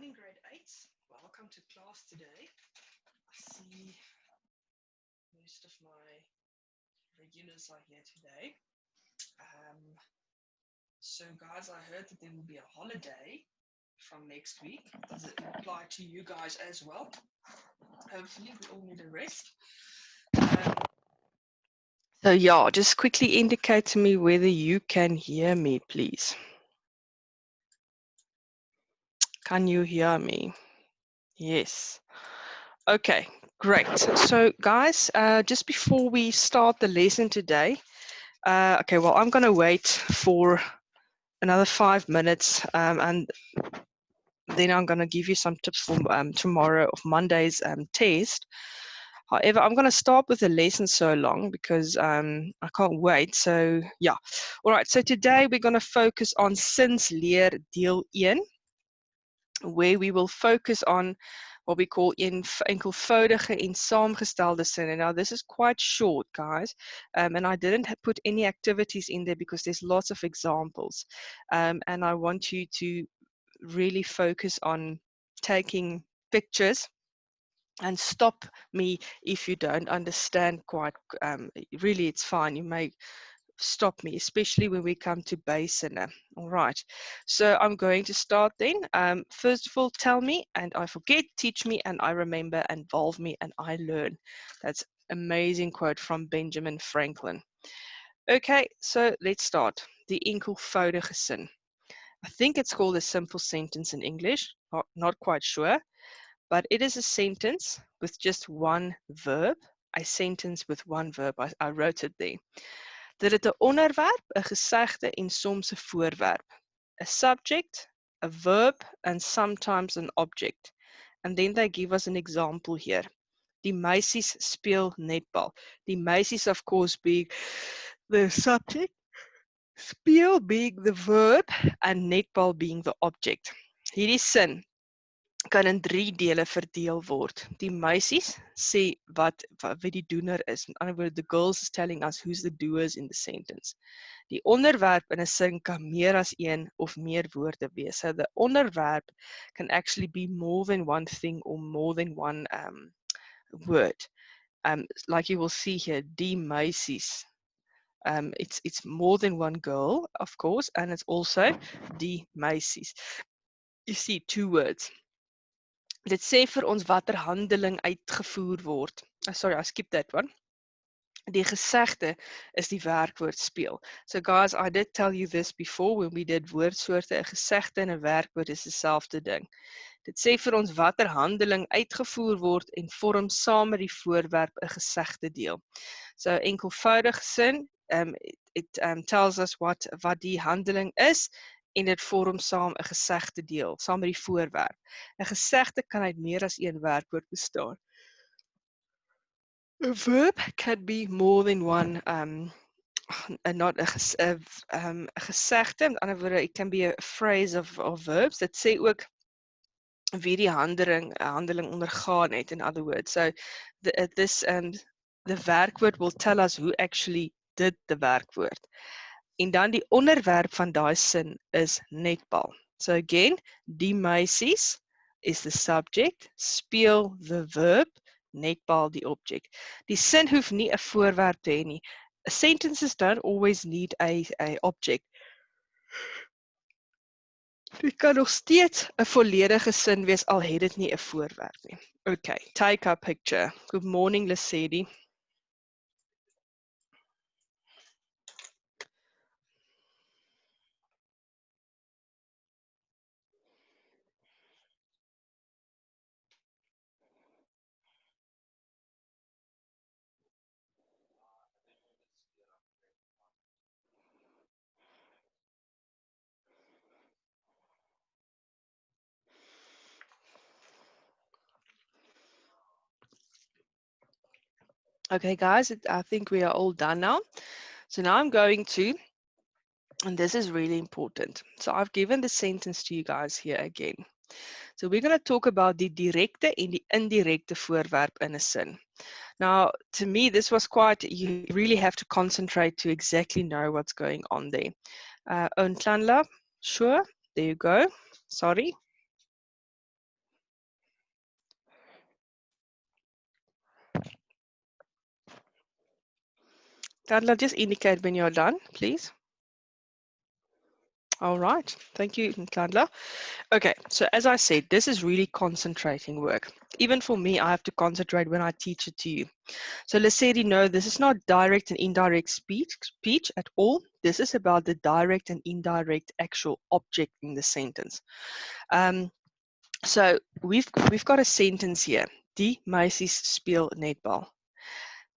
morning, grade 8s. Welcome to class today. I see most of my regulars are here today. So guys, I heard that there will be a holiday from next week. Does it apply to you guys as well? Hopefully we all need a rest. So yeah, just quickly indicate to me whether you can hear me, please. Can you hear me? Yes. Okay, great. So guys, just before we start the lesson today, okay, well, I'm going to wait for another 5 minutes and then I'm going to give you some tips for tomorrow of Monday's test. However, I'm going to start with the lesson so long because I can't wait. So yeah, all right. So today we're going to focus on sinsleer deel 1, where we will focus on what we call enkelvoudige en saamgestelde sinne. Now this is quite short, guys, and I didn't put any activities in there because there's lots of examples, and I want you to really focus on taking pictures and stop me if you don't understand quite. Really, it's fine. You may stop me, especially when we come to Basin. All right, so I'm going to start then. First of all, tell me and I forget, teach me and I remember, involve me and I learn. That's amazing quote from Benjamin Franklin. Okay, so let's start. The enkelvoudige sin. I think it's called a simple sentence in English, not quite sure, but it is a sentence with just one verb. A sentence with one verb. I wrote it there. Dit het 'n onderwerp, 'n gesegde en soms 'n voorwerp. A subject, a verb and sometimes an object. And then they give us an example here. Die meisies speel netbal. Die meisies, of course, being the subject, speel being the verb and netbal being the object. Hierdie sin kan in 3 dele verdeel word. Die meisies sê wat die doener is. In ander woorde, the girls is telling us who's the doers in the sentence. Die onderwerp in 'n sin kan meer as een of meer woorde wees. So the onderwerp can actually be more than one thing or more than one word. Like you will see here, die meisies. It's more than one girl, of course, and it's also die meisies. You see 2 words. Dit sê vir ons watter handeling uitgevoer word. Sorry, I skipped that one. Die gesegde is die werkwoord speel. So guys, I did tell you this before when we did woordsoorte. 'n Gesegde en 'n werkwoord is dieselfde ding. Dit sê vir ons watter handeling uitgevoer word en vorm saam met die voorwerp 'n gesegde deel. So enkelvoudige sin, it tells us wat die handeling is en dit vorm saam 'n gesegde deel, saam met die voorwerp. 'n Gesegde kan uit meer as een werkwoord bestaan. A verb can be more than one, not a gesegde. In ander woorde, it can be a phrase of verbs. Dit sê ook wie die handeling ondergaan het, in other words. So the werkwoord will tell us who actually did the werkwoord. En dan die onderwerp van daai sin is netbal. So again, die meisies is the subject, speel the verb, netbal die object. Die sin hoef nie 'n voorwerp te hê nie. Sentences don't always need a object. Dit kan nog steeds 'n volledige sin wees al het dit nie 'n voorwerp nie. Okay, take our picture. Good morning, Lesedi. Okay, guys, I think we are all done now. So now I'm going to, and this is really important. So I've given the sentence to you guys here again. So we're going to talk about die direkte en die indirekte voorwerp in 'n sin. Now, to me, this was quite, you really have to concentrate to exactly know what's going on there. Onklanla, sure, there you go. Sorry. Carla, just indicate when you're done, please. All right. Thank you, Carla. Okay, so as I said, this is really concentrating work. Even for me, I have to concentrate when I teach it to you. So let's say, no, this is not direct and indirect speech at all. This is about the direct and indirect actual object in the sentence. So we've got a sentence here. Die meisies speel netbal.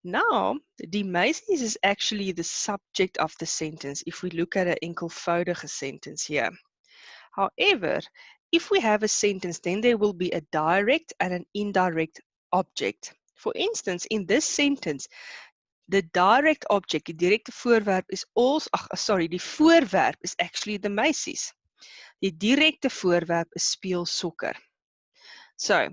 Now, die meisies is actually the subject of the sentence if we look at an enkelvoudige sentence here. However, if we have a sentence, then there will be a direct and an indirect object. For instance, in this sentence, the direct object, die directe voorwerp is also, die voorwerp is actually the meisies. Die directe voorwerp is speel sokker. So,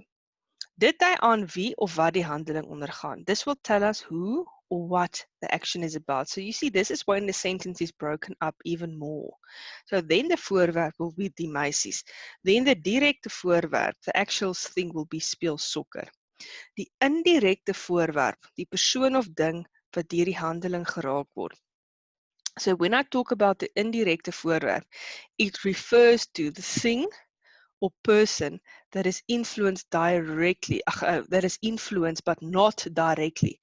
dit hy aan wie of wat die handeling ondergaan. This will tell us who or what the action is about. So you see, this is when the sentence is broken up even more. So then the voorwerp will be die meisies. Then the directe voorwerp, the actual thing will be speel sokker. Die indirekte voorwerp, die persoon of ding wat deur die handeling geraak word. So when I talk about the indirekte voorwerp, it refers to the thing or person that is influenced directly, that is influenced but not directly.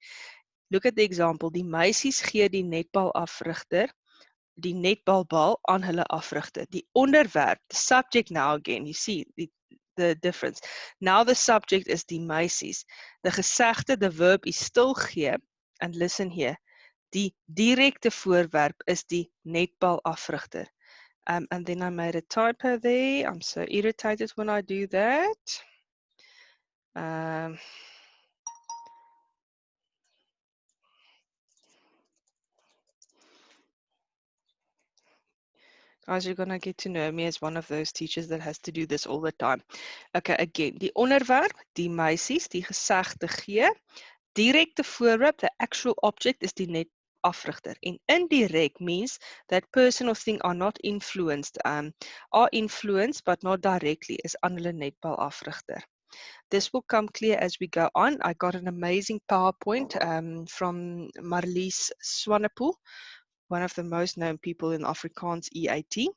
Look at the example. Die meisies gee die netbal afrigter die netbalbal aan hulle afrigter. Die onderwerp, the subject now again, you see the difference. Now the subject is die meisies. The gesegde, the verb is still gee, and listen here, die directe voorwerp is die netbal afrigter. And then I made a typo there. I'm so irritated when I do that. Guys, you're going to get to know me as one of those teachers that has to do this all the time. Okay, again, die onderwerp, die meisies, die gesegde gee, directe voorwerp, the actual object is die net afrigter. And indirect means that person or thing are not influenced, are influenced but not directly, is aan hulle netbal afrigter. This will come clear as we go on. I got an amazing PowerPoint from Marlies Swanepoel, one of the most known people in Afrikaans EAT.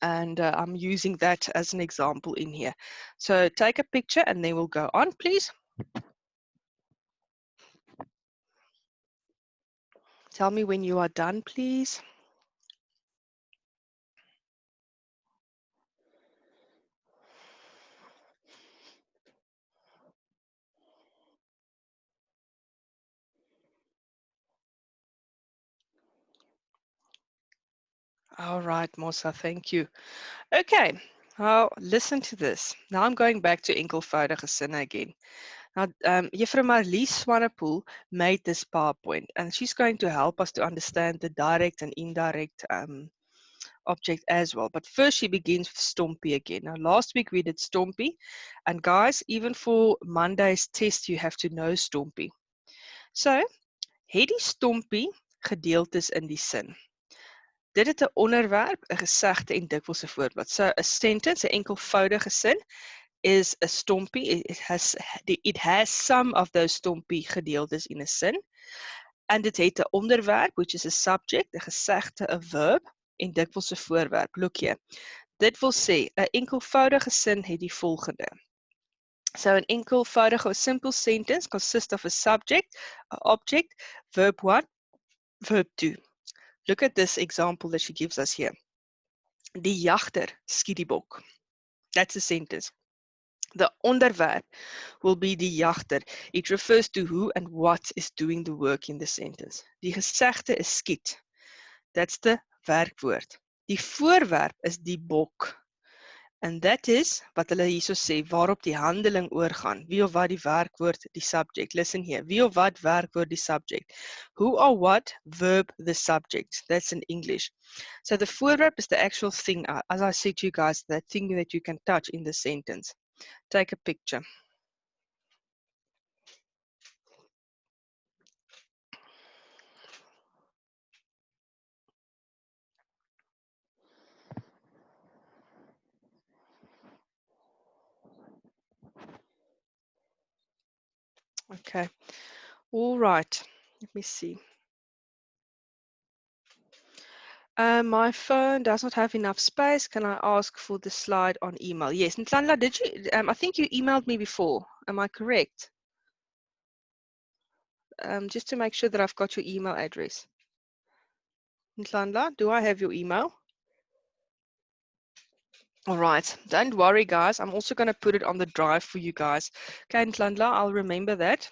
And I'm using that as an example in here. So take a picture and then we'll go on, please. Tell me when you are done, please. All right, Mosa, thank you. Okay, well, listen to this. Now I'm going back to enkelvoudige sinne again. Now, Juffrou Marlies Swanepoel made this PowerPoint, and she's going to help us to understand the direct and indirect object as well. But first, she begins with Stompie again. Now, last week we did Stompie, and guys, even for Monday's test, you have to know Stompie. So, het die Stompie gedeeltes in die sin. Dit het 'n onderwerp, 'n gesegde en dikwels 'n voorbeeld. So, a sentence, 'n enkelvoudige sin, is a stompie. It has some of those stompie gedeeltes in a sin. And it het 'n onderwerp, which is a subject, 'n gesegde, 'n verb, en dikwels 'n voorwerp. Look here. Dit wil sê, 'n enkelvoudige sin het die volgende. So an enkelvoudige or simple sentence consists of a subject, an object, verb 1, verb 2. Look at this example that she gives us here. Die jagter skiet die bok. That's a sentence. The onderwerp will be die jagter. It refers to who and what is doing the work in the sentence. Die gesegde is skiet. That's the werkwoord. Die voorwerp is die bok. And that is wat hulle hierso sê, waarop die handeling oorgaan. Wie of wat die werkwoord, die subject. Listen here. Wie of wat werkwoord, die subject. Who or what, verb, the subject. That's in English. So the voorwerp is the actual thing, as I said to you guys, that thing that you can touch in the sentence. Take a picture. Okay. All right. Let me see. My phone does not have enough space. Can I ask for the slide on email? Yes. Nhlanhla, did you? I think you emailed me before. Am I correct? Just to make sure that I've got your email address. Nhlanhla, do I have your email? All right. Don't worry, guys. I'm also going to put it on the drive for you guys. Okay, Nhlanhla, I'll remember that.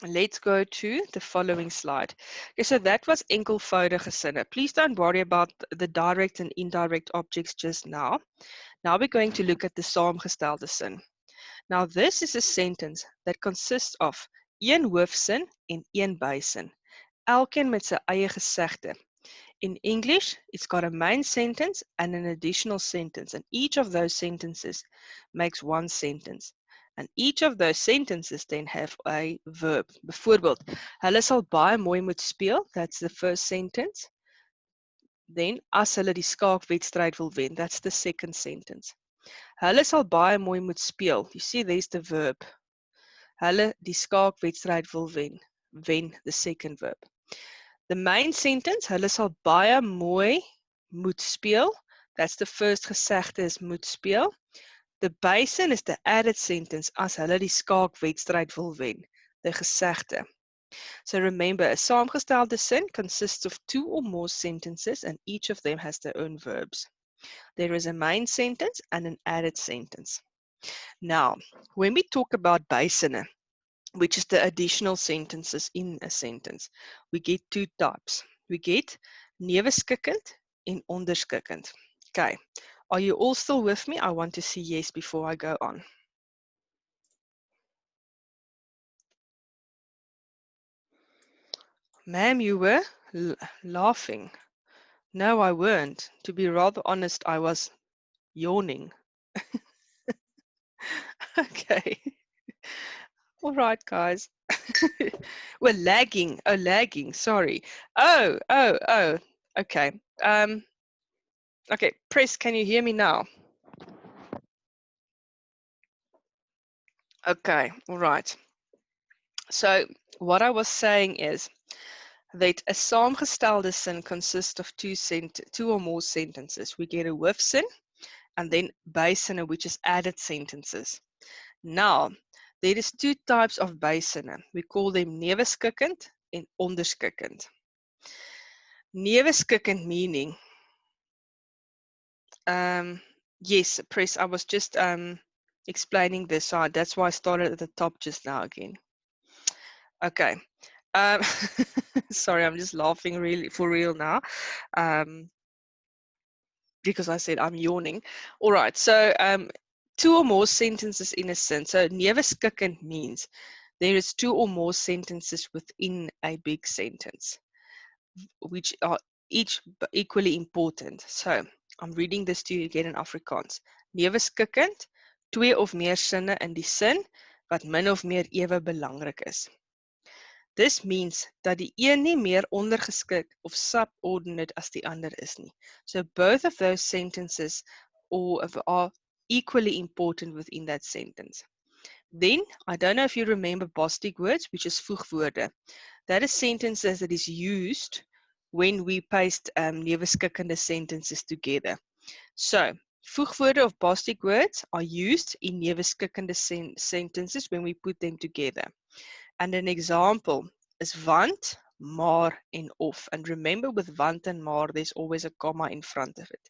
Let's go to the following slide. Okay, so that was enkelvoudige sinne. Please don't worry about the direct and indirect objects just now. Now we're going to look at the saamgestelde sin. Now this is a sentence that consists of een hoofsin en een bysin. Elkeen met sy eie gesegde. In English, it's got a main sentence and an additional sentence, and each of those sentences makes one sentence. And each of those sentences then have a verb. Byvoorbeeld, hulle sal baie mooi moet speel, that's the first sentence. Then, as hulle die skaakwedstryd wil wen, that's the second sentence. Hulle sal baie mooi moet speel, you see there's the verb. Hulle die skaakwedstryd wil wen, wen, the second verb. The main sentence, hulle sal baie mooi moet speel. That's the first gesegde is moet speel. The basin is the added sentence as hulle die skaakwedstryd wil wen, the gesegde. So remember, a saamgestelde sin consists of two or more sentences and each of them has their own verbs. There is a main sentence and an added sentence. Now, when we talk about basinne, which is the additional sentences in a sentence, we get two types. We get Nieves kikkend en onderskikkend. Okay, are you all still with me? I want to see yes before I go on. Ma'am, you were laughing. No, I weren't. To be rather honest, I was yawning. Okay. All right, guys. We're lagging. Oh, lagging. Sorry. Oh. Okay. Okay, Press, can you hear me now? Okay, all right. So what I was saying is that a saamgestelde sin consists of two or more sentences. We get a hoofsin and then bysinne, which is added sentences. Now, there is two types of bysinne. We call them neveskikkend and onderskikkend. Neveskikkend meaning, yes, Press, I was just explaining this, so that's why I started at the top just now again. Okay. Sorry, I'm just laughing really for real now, because I said I'm yawning. All right, so two or more sentences in a sentence. So neveskikkend means there is two or more sentences within a big sentence, which are each equally important. So I'm reading this to you again in Afrikaans. Neveskikkend, twee of meer sinne in die sin wat min of meer ewe belangrik is. This means dat die een nie meer ondergeskik of subordinate as die ander is nie. So both of those sentences are equally important within that sentence. Then, I don't know if you remember Bostic words, which is voegwoorde. That is sentences that is used when we paste neveskikkende sentences together. So, voegwoorde of Bostic words are used in neveskikkende sentences when we put them together. And an example is Vant, maar en of. And remember, with Vant and maar, there's always a comma in front of it.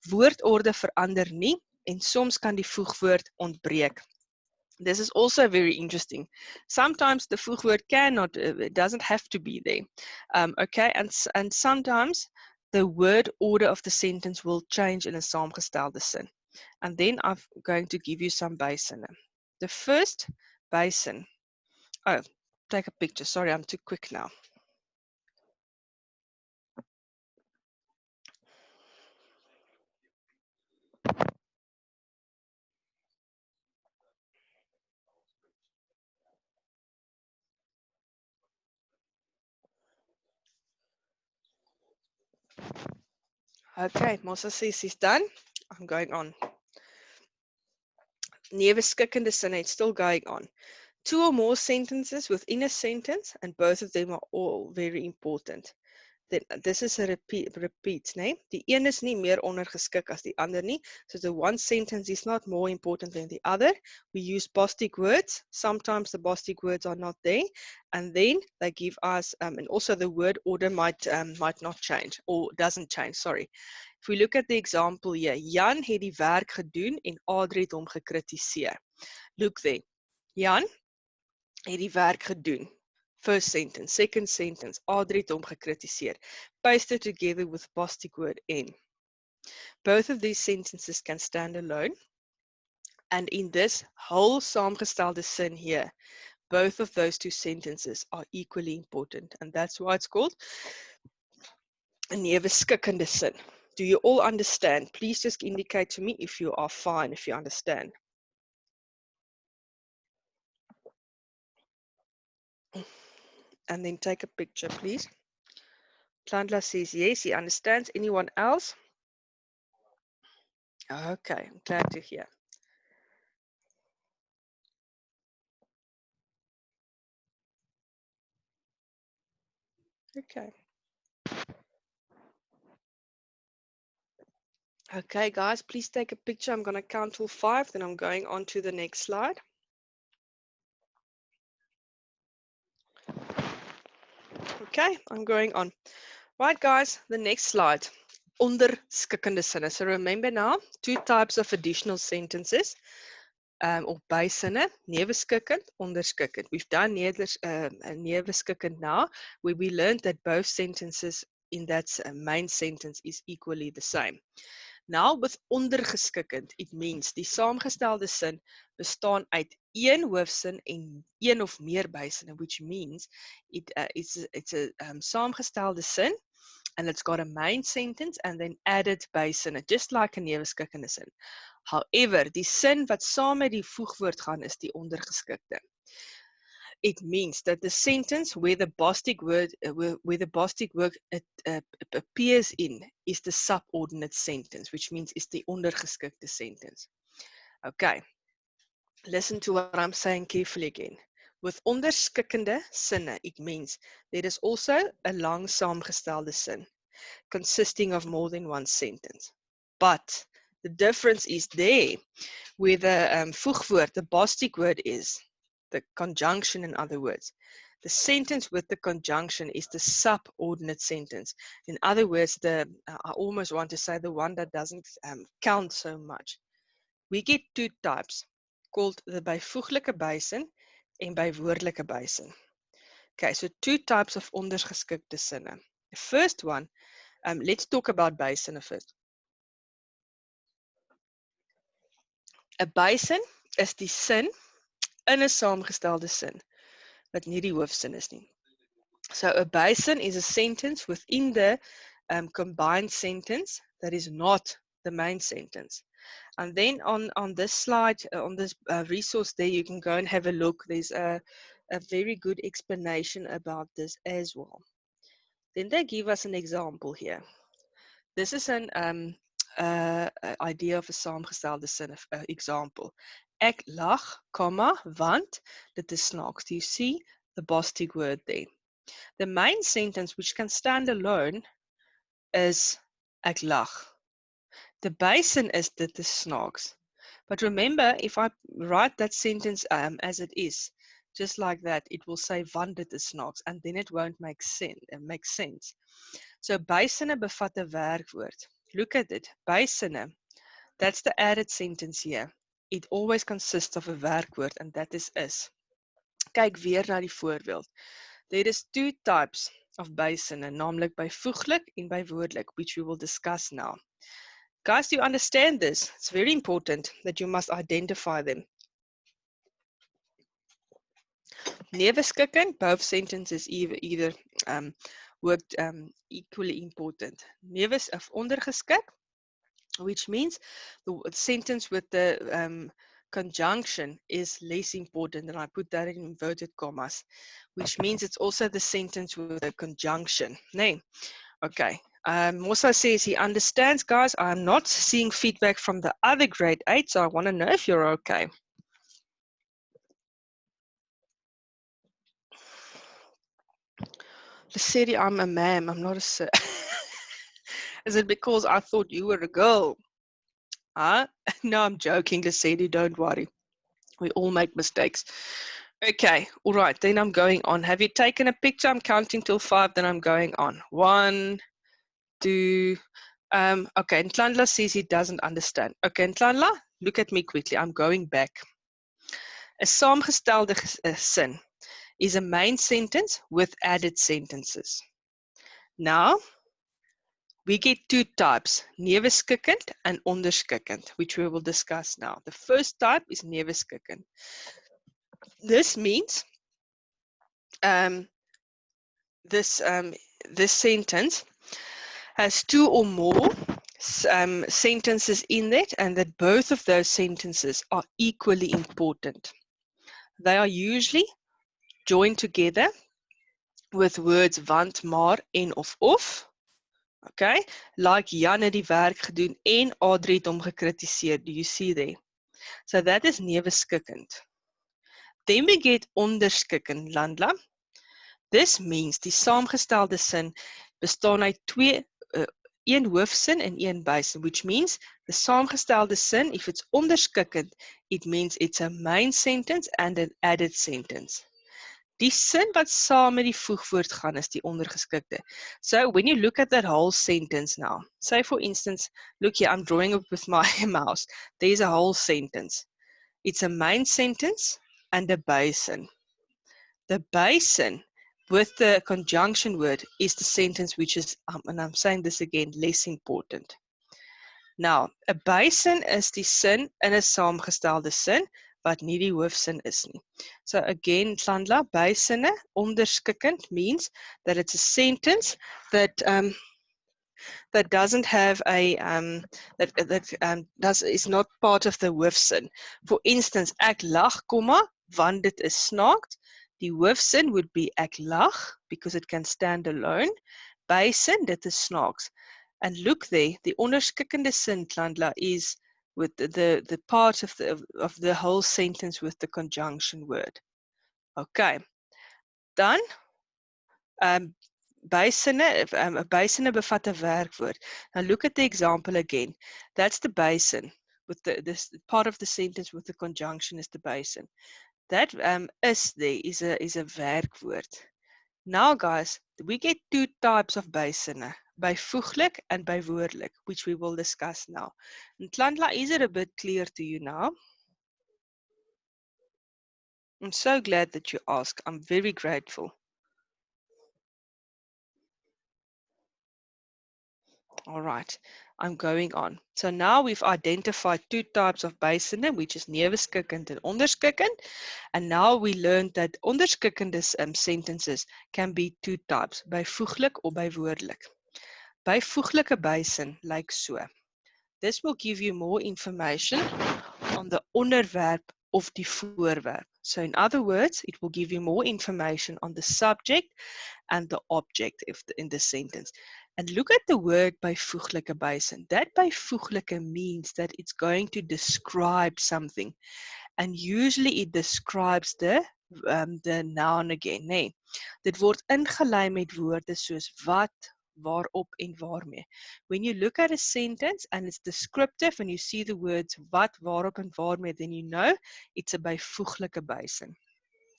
Woordorde verander nie en soms kan die voegwoord ontbreek. This is also very interesting. Sometimes the voegwoord cannot, it doesn't have to be there. Okay, and sometimes the word order of the sentence will change in a saamgestelde sin. And then I'm going to give you some basinne. The first basin. Oh, take a picture. Sorry, I'm too quick now. Okay, Mosa says he's done. I'm going on. Neveskikkende sinne, it's still going on. Two or more sentences within a sentence, and both of them are all very important. This is a repeat, nee? Die een is nie meer ondergeskik as die ander nie. So the one sentence is not more important than the other. We use Bostic words. Sometimes the Bostic words are not there. And then they give us, and also the word order might not change, or doesn't change, sorry. If we look at the example here, Jan het die werk gedoen en Adrie het hom gekritiseer. Look there. Jan het die werk gedoen. First sentence, second sentence, Adrie het hom gekritiseer. Pasted together with Bostic word in. Both of these sentences can stand alone. And in this whole saamgestelde sin here, both of those two sentences are equally important. And that's why it's called a Nieves skikkende sin. Do you all understand? Please just indicate to me if you are fine, if you understand. And then take a picture, please. Klandla says yes, he understands. Anyone else? Okay, I'm glad to hear. Okay. Okay, guys, please take a picture. I'm going to count till 5, then I'm going on to the next slide. Okay, I'm going on. Right, guys, the next slide. Onderskikkende sinne. So remember now, 2 types of additional sentences. Or bysinne, neveskikkend, onderskikkend. We've done neveskikkend now, where we learned that both sentences in that main sentence is equally the same. Now with ondergeskikkend, it means die saamgestelde sin bestaan uit een hoofsin en een of meer bysinne, which means it's a saamgestelde sin, and it's got a main sentence and then added bysinne, just like a neveskikkende sin. However, die sin wat saam met die voegwoord gaan is die ondergeskikte. It means that the sentence where the Bostic word appears in is the subordinate sentence, which means it's the ondergeskikte sentence. Okay, listen to what I'm saying carefully again. With onderskikkende sinne, it means there is also a lang saamgestelde sin consisting of more than one sentence. But the difference is there where the voegwoord, the Bostic word is, the conjunction in other words. The sentence with the conjunction is the subordinate sentence. In other words, I almost want to say the one that doesn't count so much. We get 2 types called the byvoeglike bysin en bywoordelike bysin. Okay, so 2 types of ondergeskikte sinne. The first one, let's talk about bysinne first. A bysin is die sin in 'n saamgestelde sin wat nie die hoofsin is nie. So a basin is a sentence within the combined sentence that is not the main sentence. And then on this slide, on this resource there, you can go and have a look. There's a very good explanation about this as well. Then they give us an example here. This is an idea of a saamgestelde sin example. Ek lag, want dit is snaaks. Do you see the Bostic word there? The main sentence, which can stand alone, is ek lag. The basin is dit is snaaks. But remember, if I write that sentence as it is, just like that, it will say Vant dit is snaaks, and then it won't make sense. So basinne bevat 'n werkwoord. Look at it. Basinne, that's the added sentence here. It always consists of a werkwoord, and that is. Kyk weer na die voorbeeld. There is 2 types of basinne, naamlik byvoeglik en bywoordelik, which we will discuss now. Guys, do you understand this? It's very important that you must identify them. Neveskikkend, both sentences either worked equally important. Nieves of ondergeskik, which means the sentence with the conjunction is less important, and I put that in inverted commas, which means it's also the sentence with a conjunction. Nee. Okay. Mosa says he understands, guys. I'm not seeing feedback from the other grade 8, so I want to know if you're okay. Sadie, I'm a ma'am. I'm not a sir. Is it because I thought you were a girl? Huh? No, I'm joking, Sadie. Don't worry. We all make mistakes. Okay, all right. Then I'm going on. Have you taken a picture? I'm counting till 5. Then I'm going on. 1, 2. Okay, Ntlandla says he doesn't understand. Okay, Ntlandla, look at me quickly. I'm going back. A saamgestelde sin is a main sentence with added sentences. Now, we get 2 types, neveskikkend and onderskikkend, which we will discuss now. The first type is neveskikkend. This means this sentence has 2 or more sentences in it, and that both of those sentences are equally important. They are usually joined together with words want, maar, en of. Okay, like Jan het die werk gedoen en Adrie het hom gekritiseer. Do you see there? So that is neveskikkend. Then we get onderskikkend, Landla. This means die saamgestelde sin bestaan uit 2, een hoofsin en een basin, which means the saamgestelde sin, if it's onderskikkend, it means it's a main sentence and an added sentence. Die sin wat saam met die voegwoord gaan is die ondergeskikte. So when you look at that whole sentence now, say for instance, look here, I'm drawing it with my mouse. There's a whole sentence. It's a main sentence and a basin. The basin with the conjunction word is the sentence which is, and I'm saying this again, less important. Now, a basin is die sin in 'n saamgestelde sin, wat nie die hoofsin is nie. So again, Tlandla, basinne, onderskikkend means that it's a sentence that doesn't have a is not part of the hoofsin. For instance, ek lag, want dit is snaaks. Die hoofsin would be ek lag because it can stand alone. Basin, dit is snaaks. And look there, the onderskikkende sin, Tlandla, is with the part of the whole sentence with the conjunction word. Okay. Dan basinne bevat 'n werkwoord. Now look at the example again. That's the basin with this part of the sentence with the conjunction is the basin. That is there is a werkwoord. Now guys, we get 2 types of basinne, byvoeglik and bywoordelik, which we will discuss now. And Tlandla, is it a bit clear to you now? I'm so glad that you asked. I'm very grateful. All right, I'm going on. So now we've identified 2 types of basinne, which is neveskikkend and onderskikkend. And now we learned that onderskikkende sentences can be 2 types, byvoeglik or bywoordelik. Byvoeglike basin like so. This will give you more information on the onderwerp of die voorwerp. So in other words, it will give you more information on the subject and the object in the sentence. And look at the word byvoeglike basin. That byvoeglike means that it's going to describe something. And usually it describes the noun again. Nee. Dit word ingelei met woorde soos wat, waarop en waarmee. When you look at a sentence and it's descriptive and you see the words wat, waarop en waarmee, then you know it's a byvoeglike basin.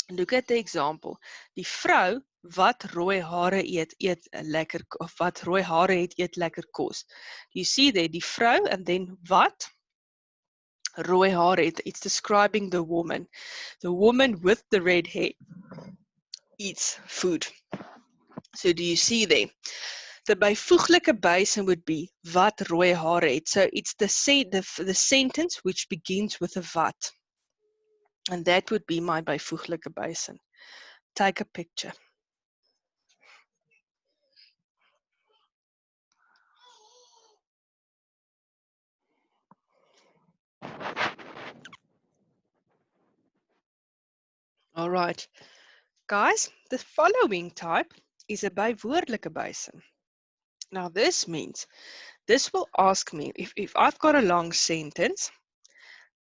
Look at the example. Die vrou wat rooi hare eet lekker, of wat rooi hare het, eet lekker kos. You see there, die vrou and then wat? Rooi hare het. It's describing the woman. The woman with the red hair eats food. So do you see there? The byvoeglike basin would be wat rooi hare het. So it's the sentence which begins with a wat. And that would be my byvoeglike basin. Take a picture. All right. Guys, the following type is a bywoordelike basin. Now this means, this will ask me, if I've got a long sentence,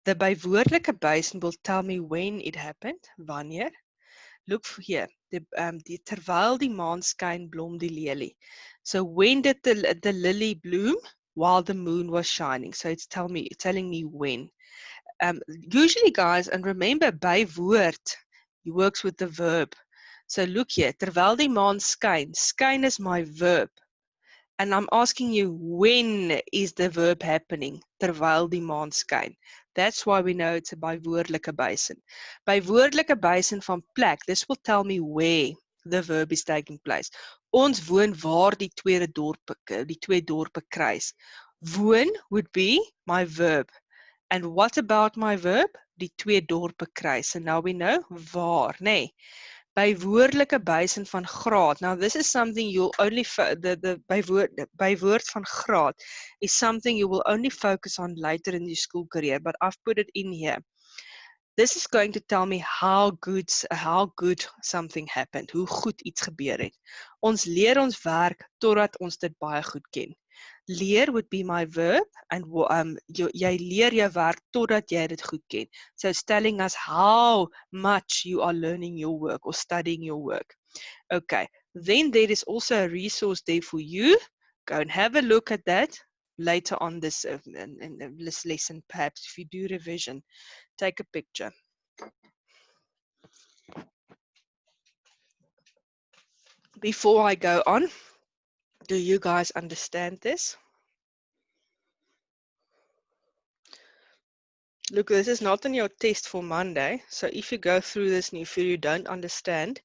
the bywoordelike basin will tell me when it happened, wanneer. Look here. Terwyl die maan skyn, blom die lelie. So when did the lily bloom? While the moon was shining. So it's telling me when. Usually, guys, and remember, bywoord, he works with the verb. So look here. Terwyl die maan skyn. Skyn is my verb. And I'm asking you, when is the verb happening? Terwyl die maan skyn. That's why we know it's a bywoordelike basin. Bywoordelike basin van plek, this will tell me where the verb is taking place. Ons woon waar die twee dorpe kruis. Woon would be my verb. And what about my verb? Die twee dorpe kruis. And now we know waar, nee. Bywoordelike basin van graad. Now this is something you'll only, the bywoord van graad is something you will only focus on later in your school career, but I've put it in here. This is going to tell me how good something happened, hoe goed iets gebeur het. Ons leer ons werk totdat ons dit baie goed ken. Leer would be my verb, and jy leer jou werk totdat jy dit goed ken. So it's telling us how much you are learning your work or studying your work. Okay, then there is also a resource there for you. Go and have a look at that later on this lesson, perhaps if you do revision. Take a picture. Before I go on, do you guys understand this? Look, this is not on your test for Monday, so if you go through this and you feel you don't understand,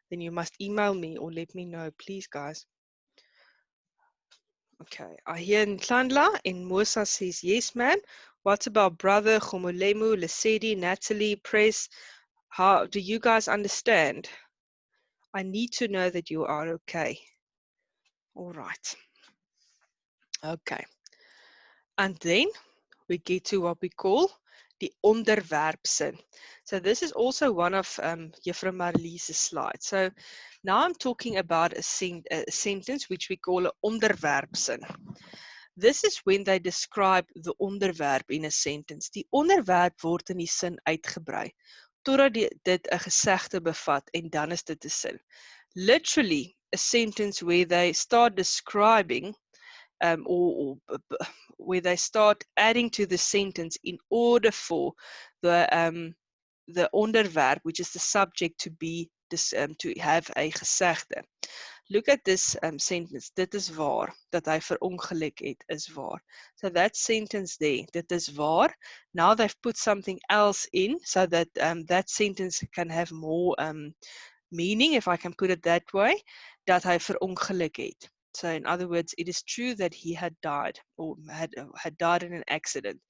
then you must email me or let me know, please, guys. Okay, I hear Nhlanhla in Musa says, yes, man. What about brother, Khumulemu, Lesedi, Natalie, Press? How do you guys understand? I need to know that you are okay. All right. Okay. And then we get to what we call the onderwerpsin. So this is also one of Juffrou Marliese's slides. So now I'm talking about a sentence which we call an onderwerpsin. This is when they describe the onderwerp in a sentence. Die onderwerp word in die sin uitgebrei totdat dit 'n gesegde bevat en dan is dit 'n sin. Literally a sentence where they start describing or where they start adding to the sentence in order for the onderwerp, which is the subject, to be to have a gesegde. Look at this sentence. Dit is waar dat hy verongeluk het, is waar. So that sentence there, dit is waar. Now they've put something else in so that that sentence can have more meaning, if I can put it that way, dat hy verongeluk het. So in other words, it is true that he had died or had died in an accident.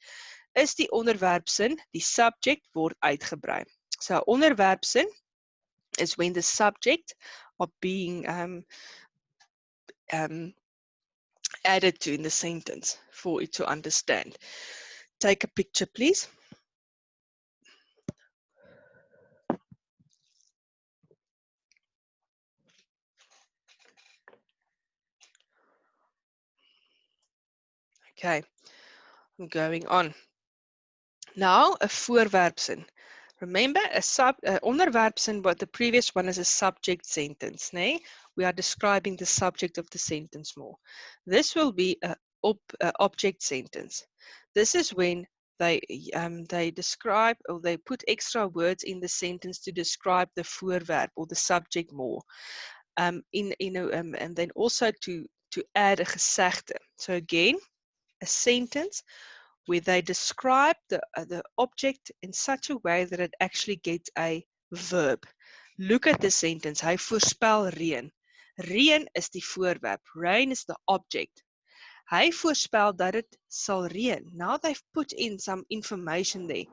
Is die onderwerpsin, die subject word uitgebrei. So onderwerpsin is when the subject are being added to in the sentence for it to understand. Take a picture, please. Okay, I'm going on. Now, a voorwerpsin. Remember, onderwerpsin, but the previous one is a subject sentence. Nee? We are describing the subject of the sentence more. This will be an object sentence. This is when they describe or they put extra words in the sentence to describe the voorwerp or the subject more. And then also to add a gesegde. So again, a sentence where they describe the object in such a way that it actually gets a verb. Look at the sentence. Hy voorspel reën. Reën is die voorwerp. Rain is the object. Hy voorspel dat dit sal reën. Now they've put in some information there.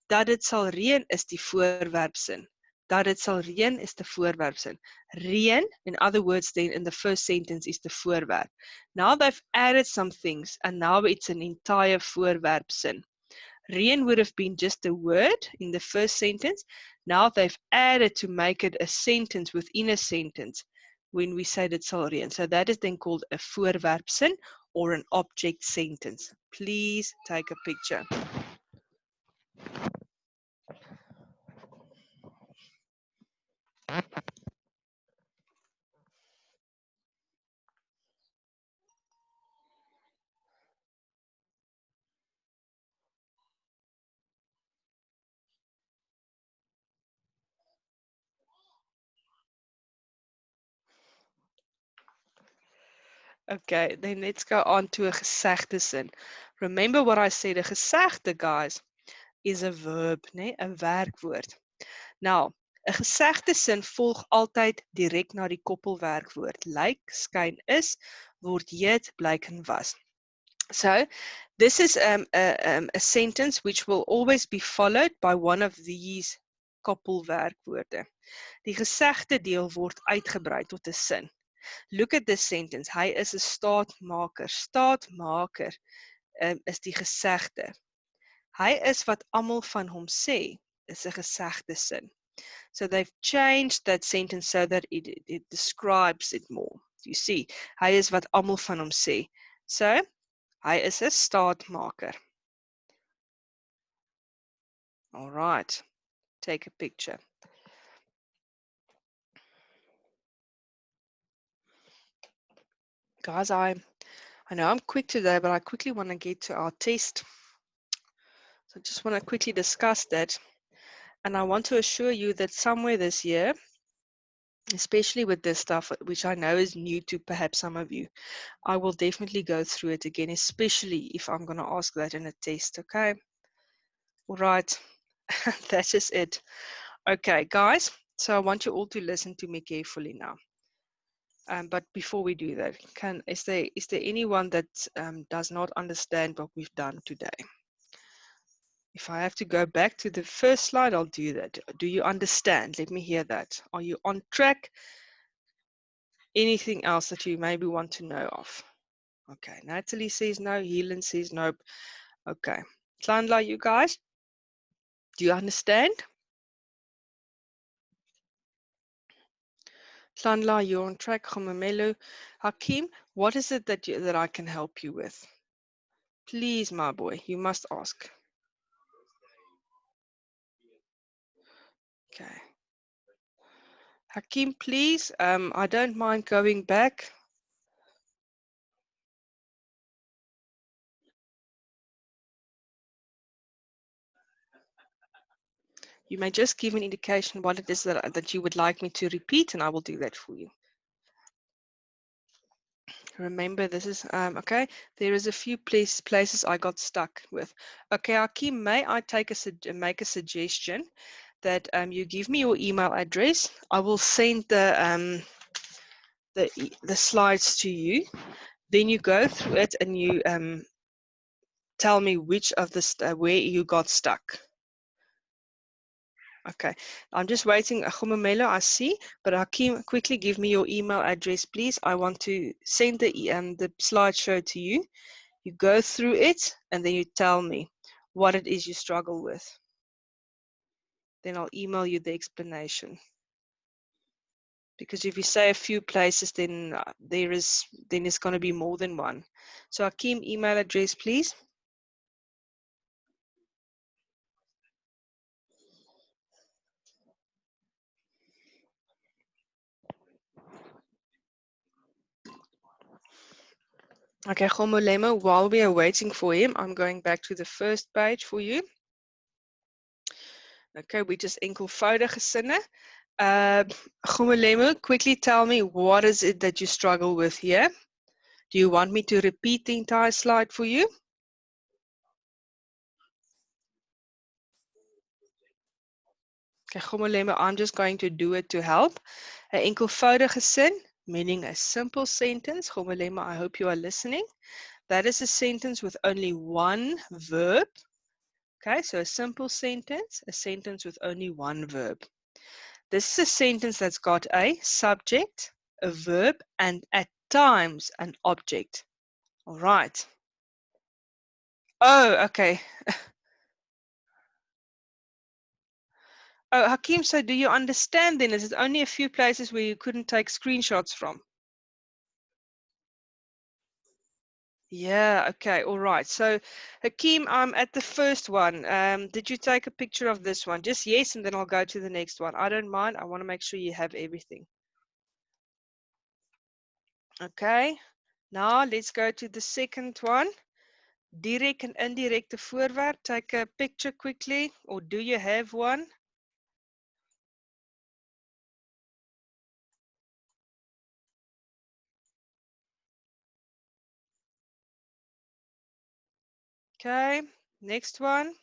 Dat dit sal reën is die voorwerpsin. Dat dit sal reën is the voorwerpsin. Reën, in other words, then in the first sentence is the voorwerp. Now they've added some things and now it's an entire voorwerpsin. Reën would have been just a word in the first sentence. Now they've added to make it a sentence within a sentence when we say dit sal reën. So that is then called a voorwerpsin or an object sentence. Please take a picture. Okay, then let's go on to a gesegde sin. Remember what I said, a gesegde, guys, is a verb, né? 'n werkwoord. Nou, 'n gesegde sin volg altyd direk na die koppelwerkwoord. Lyk, skyn, is, word, het, blyk en was. So, this is a sentence which will always be followed by one of these koppelwerkwoorde. Die gesegde deel word uitgebrei tot 'n sin. Look at this sentence. Hy is 'n staatmaker. Staatmaker is die gesegde. Hy is wat almal van hom sê, is 'n gesegde sin. So they've changed that sentence so that it describes it more. You see, hy is wat almal van hom sê. So, hy is 'n staatmaker. All right. Take a picture. Guys, I know I'm quick today, but I quickly want to get to our test. So I just want to quickly discuss that. And I want to assure you that somewhere this year, especially with this stuff, which I know is new to perhaps some of you, I will definitely go through it again, especially if I'm going to ask that in a test, okay? All right, that's just it. Okay, guys, so I want you all to listen to me carefully now. But before we do that, is there anyone that does not understand what we've done today? If I have to go back to the first slide, I'll do that. Do you understand? Let me hear that. Are you on track? Anything else that you maybe want to know of? Okay, Natalie says no. Helen says nope. Okay. Klandla, you guys, do you understand? Klandla, you're on track. Khomamelo. Hakeem, what is it that I can help you with? Please, my boy, you must ask. Okay. Hakeem, please, I don't mind going back. You may just give an indication what it is that you would like me to repeat, and I will do that for you. Remember, this is, okay, there is a few places I got stuck with. Okay, Hakeem, may I make a suggestion that you give me your email address. I will send the slides to you. Then you go through it and you tell me which of the where you got stuck. Okay, I'm just waiting. Khumamelo, I see, but Hakeem, quickly give me your email address, please. I want to send the slideshow to you. You go through it, and then you tell me what it is you struggle with. Then I'll email you the explanation. Because if you say a few places, then it's going to be more than one. So Hakeem, email address, please. Okay, Khomolemo, while we are waiting for him, I'm going back to the first page for you. Okay, we just enkelvoudige sinne. Khomolemo, quickly tell me, what is it that you struggle with here? Do you want me to repeat the entire slide for you? Okay, Khomolemo, I'm just going to do it to help. Een enkelvoudige sin, meaning a simple sentence. Khomolemo, I hope you are listening. That is a sentence with only one verb. Okay, so a simple sentence, a sentence with only one verb. This is a sentence that's got a subject, a verb, and at times an object. All right. Oh, okay. Oh, Hakeem, so do you understand then? Is it only a few places where you couldn't take screenshots from? Yeah, okay, all right. So, Hakeem, I'm at the first one. Did you take a picture of this one? Just yes, and then I'll go to the next one. I don't mind. I want to make sure you have everything. Okay, now let's go to the second one. Direct and indirecte voorwerp. Take a picture quickly, or do you have one? Okay, next one.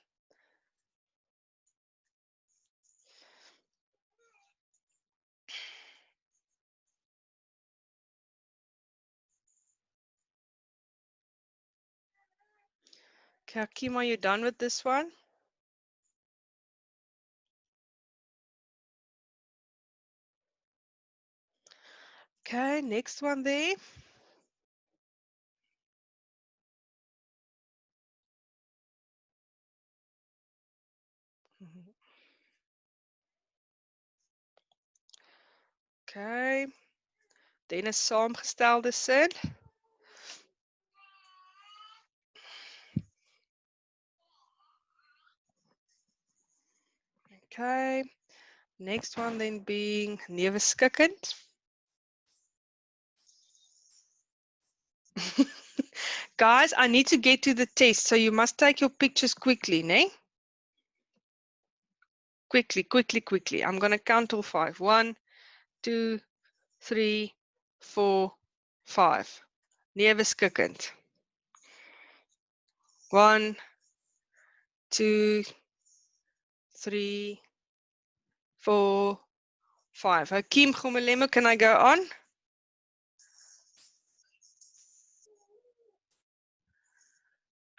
Okay, Hakeem, are you done with this one? Okay, next one there. Okay, dan 'n saamgestelde sin. Okay, next one then being Nieves kikkend. Guys, I need to get to the test, so you must take your pictures quickly, ne? Quickly, quickly, quickly. I'm going to count till 5. 1, 2, 3, 4, 5. Nieves kikkend. 1, 2, 3, 4, 5. Hakeem Gumelemo, can I go on?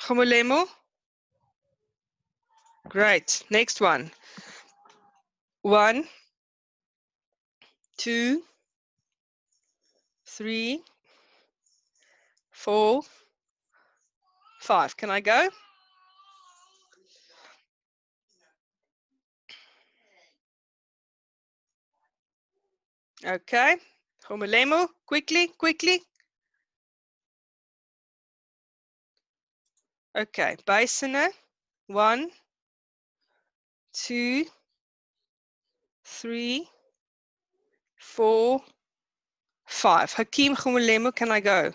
Gumelemo? Great. Next one. 1, 2, 3, 4, 5. Can I go? Okay. Gumelemo, quickly, quickly. Okay. Basin. 1, 2, 3, 4, 5. Hakeem Gumelemo, can I go?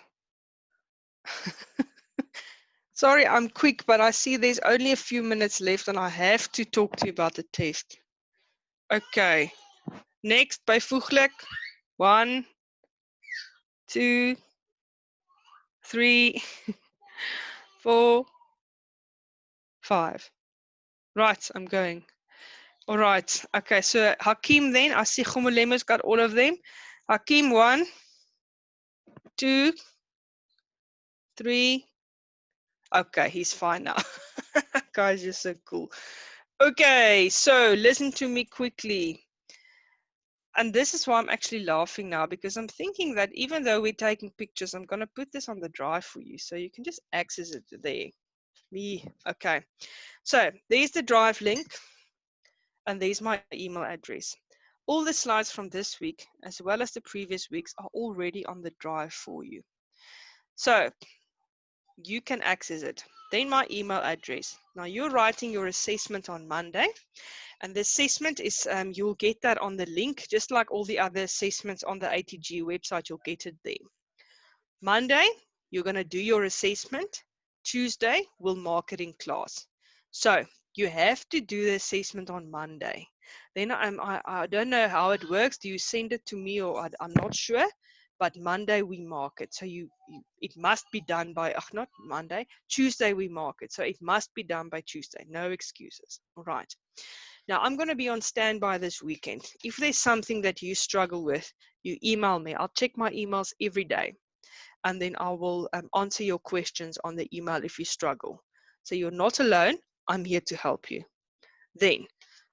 Sorry, I'm quick, but I see there's only a few minutes left and I have to talk to you about the test. Okay. Next, byvoeglik. 1, 2, 3, 4, 5. Right, I'm going. All right. Okay, so Hakeem then, I see Gumulemo's got all of them. Hakeem, 1, 2, 3. Okay, he's fine now. Guys, you're so cool. Okay, so listen to me quickly. And this is why I'm actually laughing now, because I'm thinking that even though we're taking pictures, I'm going to put this on the drive for you so you can just access it there. Okay. So there's the drive link and there's my email address. All the slides from this week, as well as the previous weeks, are already on the drive for you. So you can access it. Then my email address. Now you're writing your assessment on Monday. And the assessment is, you'll get that on the link, just like all the other assessments on the ATG website, you'll get it there. Monday, you're going to do your assessment. Tuesday, we'll mark it in class. So you have to do the assessment on Monday. Then I don't know how it works. Do you send it to me or I'm not sure. But Monday we mark it. So it must be done by, not Monday, Tuesday we mark it. So it must be done by Tuesday. No excuses. All right. Now, I'm going to be on standby this weekend. If there's something that you struggle with, you email me. I'll check my emails every day. And then I will answer your questions on the email if you struggle. So you're not alone. I'm here to help you. Then,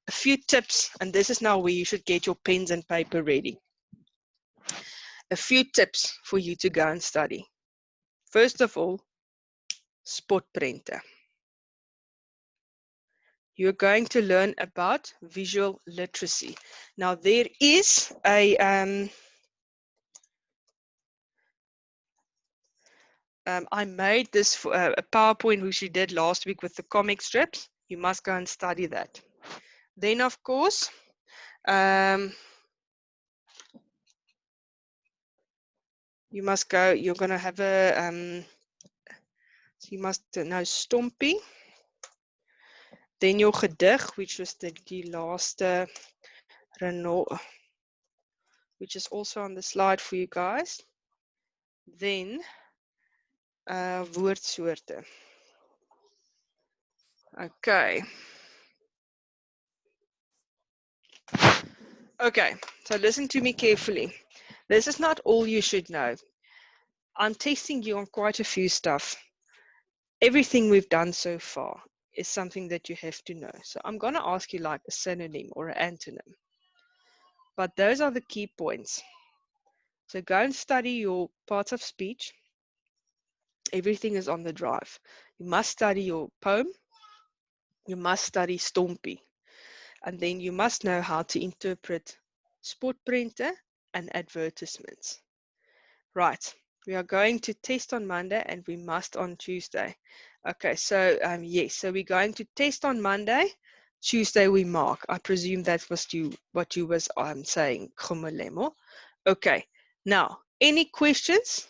a few tips, and this is now where you should get your pens and paper ready. A few tips for you to go and study. First of all, spotprente. You're going to learn about visual literacy. Now, there is a I made this for, a PowerPoint which we did last week with the comic strips. You must go and study that. Then, of course, you must go. You're going to have a. So you must know stompie. Then your gedig, which was the last which is also on the slide for you guys. Then woordsoorte. Okay. Okay, so listen to me carefully. This is not all you should know. I'm testing you on quite a few stuff. Everything we've done so far is something that you have to know. So I'm going to ask you like a synonym or an antonym. But those are the key points. So go and study your parts of speech. Everything is on the drive. You must study your poem. You must study stompie. And then you must know how to interpret sportprente and advertisements. Right, we are going to test on Monday and we must on Tuesday. Okay, so yes, so we're going to test on Monday. Tuesday we mark. I presume that was what you was saying, Khumulemo. Okay, now, any questions?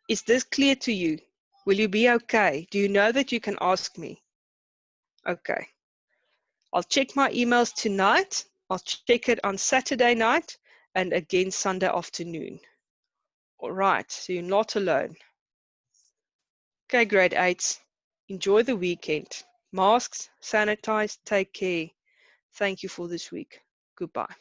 Is this clear to you? Will you be okay? Do you know that you can ask me? Okay. I'll check my emails tonight. I'll check it on Saturday night and again Sunday afternoon. All right, so you're not alone. Okay, grade 8s, enjoy the weekend. Masks, sanitize, take care. Thank you for this week. Goodbye.